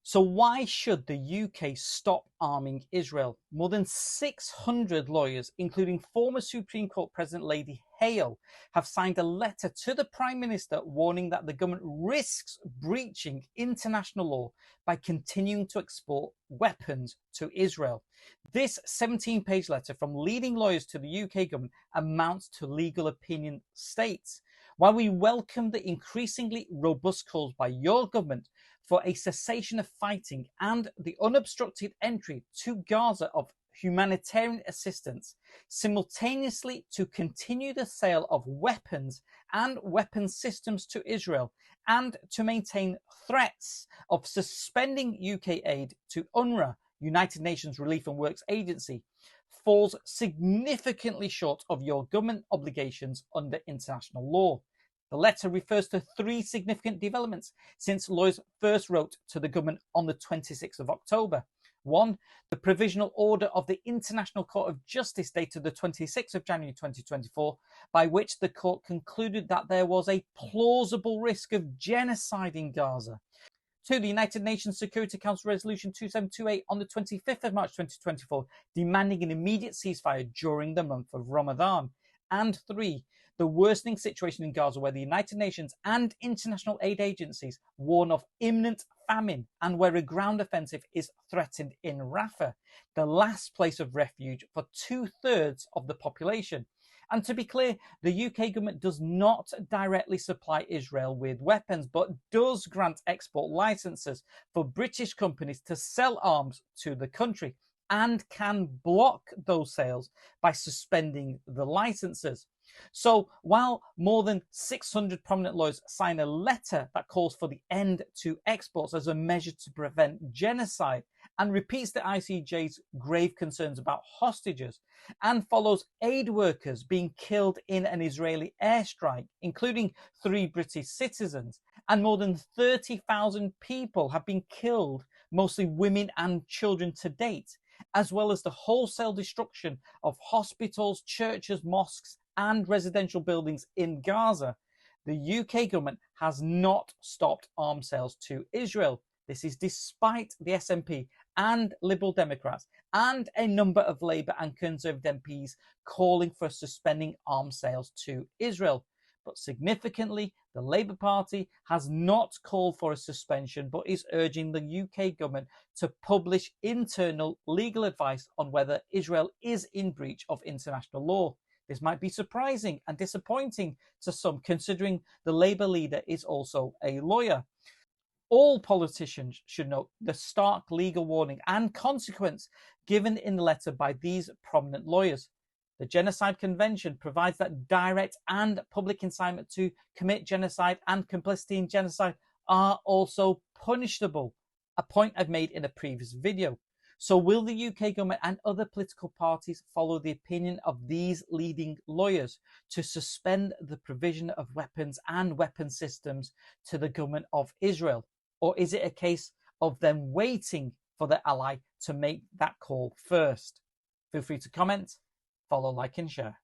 So why should the UK stop arming Israel? More than 600 lawyers, including former Supreme Court President Lady Hale, have signed a letter to the Prime Minister warning that the government risks breaching international law by continuing to export weapons to Israel. This 17-page letter from leading lawyers to the UK government amounts to legal opinion states. While we welcome the increasingly robust calls by your government for a cessation of fighting and the unobstructed entry to Gaza of humanitarian assistance, simultaneously to continue the sale of weapons and weapon systems to Israel, and to maintain threats of suspending UK aid to UNRWA, United Nations Relief and Works Agency, falls significantly short of your government obligations under international law. The letter refers to three significant developments since lawyers first wrote to the government on the 26th of October. One, the provisional order of the International Court of Justice dated the 26th of January 2024, by which the court concluded that there was a plausible risk of genocide in Gaza. Two, the United Nations Security Council Resolution 2728 on the 25th of March 2024, demanding an immediate ceasefire during the month of Ramadan. And three, the worsening situation in Gaza, where the United Nations and international aid agencies warn of imminent famine and where a ground offensive is threatened in Rafah, the last place of refuge for 2/3 of the population. And to be clear, the UK government does not directly supply Israel with weapons, but does grant export licenses for British companies to sell arms to the country, and can block those sales by suspending the licenses. So while more than 600 prominent lawyers sign a letter that calls for the end to exports as a measure to prevent genocide, and repeats the ICJ's grave concerns about hostages, and follows aid workers being killed in an Israeli airstrike, including 3 British citizens, and more than 30,000 people have been killed, mostly women and children to date, as well as the wholesale destruction of hospitals, churches, mosques, and residential buildings in Gaza, the UK government has not stopped arms sales to Israel. This is despite the SNP and Liberal Democrats and a number of Labour and Conservative MPs calling for suspending arms sales to Israel. But significantly, the Labour Party has not called for a suspension, but is urging the UK government to publish internal legal advice on whether Israel is in breach of international law. This might be surprising and disappointing to some, considering the Labour leader is also a lawyer. All politicians should note the stark legal warning and consequence given in the letter by these prominent lawyers. The Genocide Convention provides that direct and public incitement to commit genocide and complicity in genocide are also punishable, a point I've made in a previous video. So will the UK government and other political parties follow the opinion of these leading lawyers to suspend the provision of weapons and weapon systems to the government of Israel? Or is it a case of them waiting for their ally to make that call first? Feel free to comment, follow, like and share.